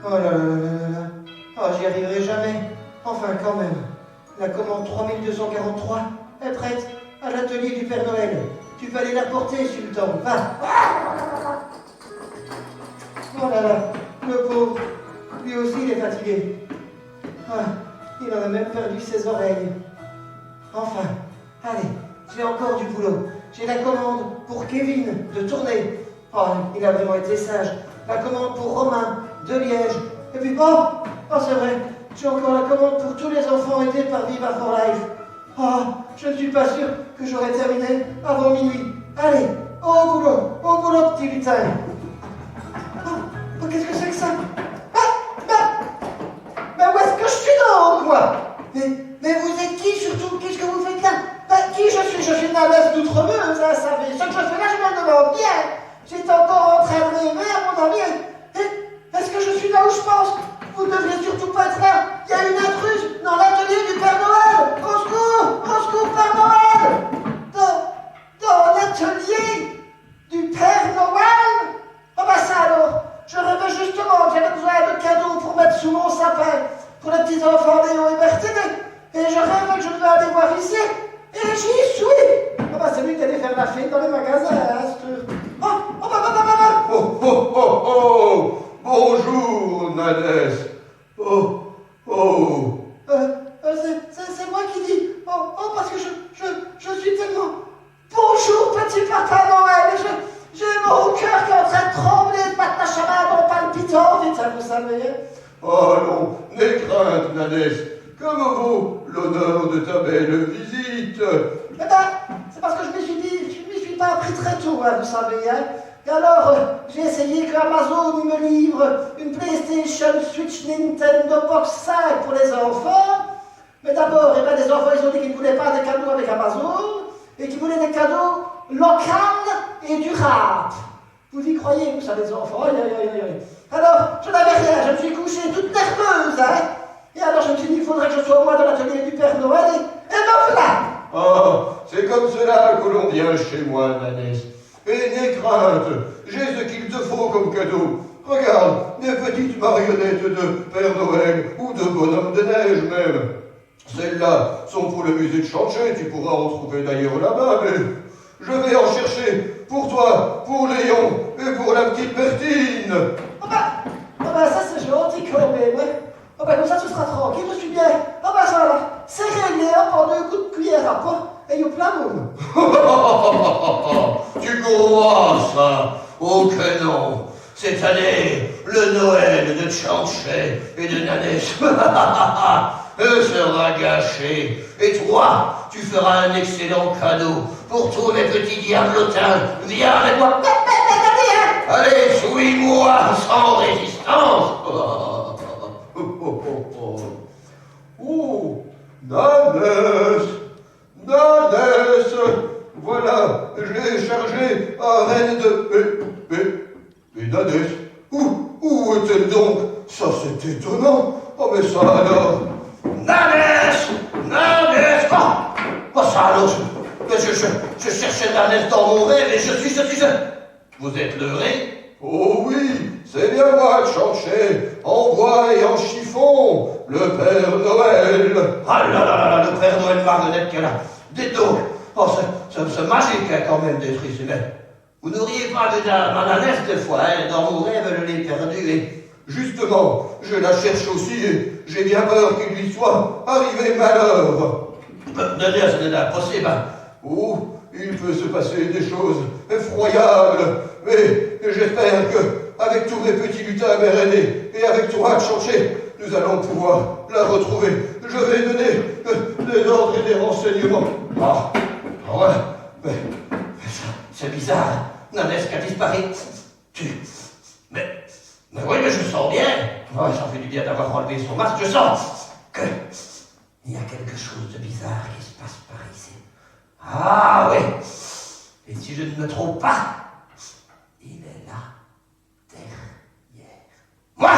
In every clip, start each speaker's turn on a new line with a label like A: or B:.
A: Oh là là là là là. Oh, j'y arriverai jamais. Enfin, quand même. La commande 3243 est prête à l'atelier du Père Noël. Tu peux aller la porter, Sultan. Va. Oh là là, le pauvre. Lui aussi, il est fatigué. Ah, il en a même perdu ses oreilles. Enfin, allez, j'ai encore du boulot. J'ai la commande pour Kevin de tournée. Oh, il a vraiment été sage. La commande pour Romain de Liège. Et puis, c'est vrai, j'ai encore la commande pour tous les enfants aidés par Viva for Life. Oh, je ne suis pas sûr que j'aurai terminé avant minuit. Allez, au boulot, petit lutin. Oh, qu'est-ce que c'est que ça? Mais où est-ce que je suis donc, moi? Mais vous êtes qui, surtout? Qu'est-ce que vous faites là? Qui je suis? Je suis Nadès d'Outremeuse, hein, ça fait. Ce que je fais là, je me demande bien. J'étais encore en train de rêver, à mon avis. Est-ce que je suis là où je pense? Vous ne devriez surtout pas être là. Il y a une intruse dans l'atelier du Père Noël. Au secours, Père Noël. Dans l'atelier du Père Noël? Ah bah ça alors. Je rêvais justement que j'avais besoin de cadeaux pour mettre sous mon sapin pour les petits enfants Léo et Berthénet. Et je rêvais que je devais aller voir ici. Et j'y suis. Ah bah c'est lui qui allait faire la fête dans les magasins, hein,
B: Oh, bonjour, Nadès.
A: C'est moi qui dis. Parce que je suis tellement. Bonjour, petit Papa Noël. J'ai mon cœur qui est en train de trembler de battre la chamade en palpitant, vite, ça vous savez.
B: Oh non, n'aie crainte, Nadès. Comme vaut l'honneur de ta belle visite?
A: Eh ben, c'est parce que je m'y suis pas appris très tôt, hein, vous savez, hein. Et alors, j'ai essayé que Amazon me livre une PlayStation, Switch, Nintendo Box 5 pour les enfants. Mais d'abord, les enfants, ils ont dit qu'ils ne voulaient pas des cadeaux avec Amazon et qu'ils voulaient des cadeaux locaux et durables. Vous y croyez, vous, ça, les enfants? Alors, je n'avais rien, je me suis couchée toute nerveuse, hein. Et alors, je me suis dit, il faudrait que je sois au moins dans l'atelier du Père Noël, et me voilà.
B: Oh, c'est comme cela que l'on vient chez moi, Nadès. Et n'aie crainte, j'ai ce qu'il te faut comme cadeau. Regarde, des petites marionnettes de Père Noël ou de bonhomme de neige même. Celles-là sont pour le musée de Chanché, tu pourras en trouver d'ailleurs là-bas, mais je vais en chercher pour toi, pour Léon et pour la petite Bertine.
A: Ça c'est gentil quand même, ouais. Comme ça tu seras tranquille, je suis bien. Ça là, c'est réglé, en 2 coups de cuillère à pain, et you plein monde.
B: Tu crois ça? Oh que non. Cette année, le Noël de Chanché et de Nadès sera gâché. Et toi, tu feras un excellent cadeau pour tous les petits diablotins. Viens avec moi. Allez, suis-moi sans résistance. Oh, Nadès, voilà, j'ai chargé un reine de... Et Nadès, où est-elle donc? Ça, c'est étonnant. Oh, mais ça alors... Nadès, ça alors, je cherchais Nadès dans mon rêve et je suis... Vous êtes leurré? Oh oui, c'est bien moi, Chanché, en bois et en chiffon, le Père Noël. Ah là, le Père Noël marionnette qu'elle a. Dites donc, c'est magique hein, quand même d'être ici. Mais vous n'auriez pas vu ma Nadès des fois, hein, dans mon rêve, je l'ai perdue. Et justement, je la cherche aussi et j'ai bien peur qu'il lui soit arrivé malheur. Nadès, c'est impossible. Oh, il peut se passer des choses effroyables, mais j'espère que, avec tous mes petits lutins Bérénés et avec toi, Chanché, nous allons pouvoir la retrouver. Je vais donner des ordres et des renseignements. Ouais, mais c'est bizarre. Nadès qui a disparu. Mais oui, mais je sens bien. Ouais, ça fait du bien d'avoir enlevé son masque. Je sens que il y a quelque chose de bizarre qui se passe par ici. Ah oui. Et si je ne me trompe pas, il est là, derrière moi.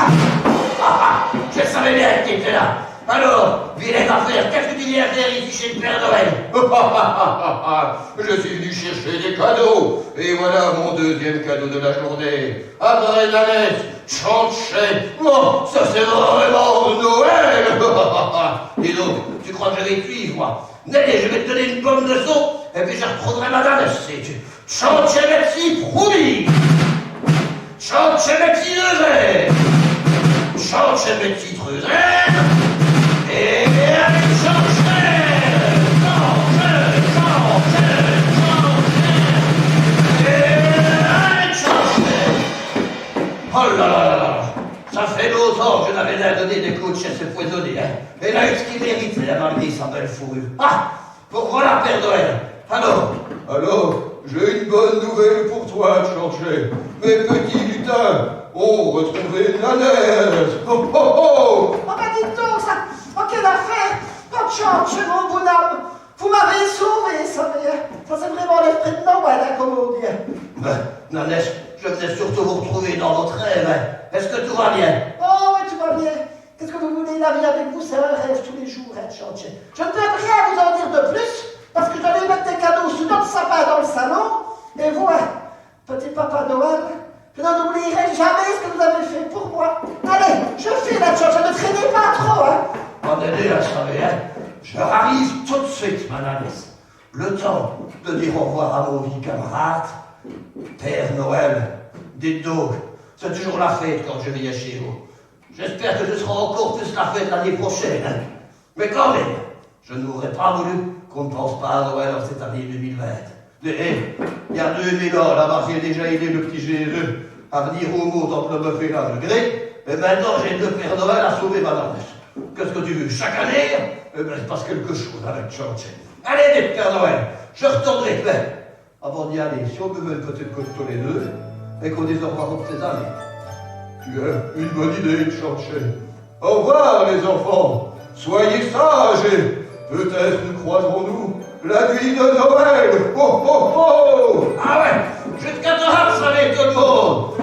B: Je savais bien qu'il était là. Alors, vilaine affaire, qu'est-ce que tu viens faire ici chez le Père Noël? Je suis venu chercher des cadeaux, et voilà mon deuxième cadeau de la journée. Après Nanette, Chanchet, oh, ça c'est vraiment Noël. Dis donc, tu crois que je vais te suivre, moi? Allez, je vais te donner une bonne leçon, et puis je reprendrai ma dame, c'est Chanchet Messi Proumi, Chanchet Messi Neuvaine, Chanchet Messi Treuzen, et avec Chanchet, oh là là là là, ça fait longtemps que je n'avais rien donné des coups de chasse poisonnés, hein. Et là, ce qu'il mérite, c'est la malgré sa belle fourrure. Ah, pourquoi la Père Noël? Alors, j'ai une bonne nouvelle pour toi, Chanchet. Mes petits lutins ont retrouvé Nanette. Oh oh oh!
A: Oh, bah dites donc, ça. Oh, quelle affaire! Oh, Chanchet, mon bonhomme! Vous m'avez sauvé, ça c'est vraiment l'esprit de Noël, hein, comme on dit.
B: Ben, Nanette, je venais surtout vous retrouver dans votre rêve, hein. Est-ce que tout va bien?
A: Oh, oui, tout va bien. Qu'est-ce que vous voulez, la vie avec vous, c'est un rêve tous les jours, hein, Chanchet. Je ne peux rien vous en dire de plus, parce que j'allais mettre des cadeaux sous notre sapin dans le salon, et vous, hein, petit papa Noël, je n'oublierai jamais ce que vous avez fait pour moi. Allez, je file, hein, Chanchet, ne traînez pas trop, hein.
B: On est déjà savez, hein. Je arrive tout de suite, madame. Le temps de dire au revoir à mon vieux camarade, Père Noël. Dites donc, c'est toujours la fête quand je viens chez vous. J'espère que ce sera encore plus la fête l'année prochaine, hein. Mais quand même, je n'aurais pas voulu qu'on ne pense pas à Noël en cette année 2020. Et, il y a 2000 ans, là-bas, j'ai déjà aidé le petit Jésus à venir au monde entre le bœuf et la gré, et maintenant j'ai le Père Noël à sauver madame. Qu'est-ce que tu veux? Chaque année, eh ben, il se passe quelque chose avec Chanchet. Allez, les Père Noël, je retournerai. Mais, avant d'y aller, si on buvait une petite côte tous les deux, et qu'on dise au revoir pour ces années. Tu as une bonne idée, Chanchet. Au revoir, les enfants. Soyez sages et peut-être nous croiserons-nous la nuit de Noël. Oh, oh, oh! Ah ouais, jusqu'à demain, vous savez, tout le monde.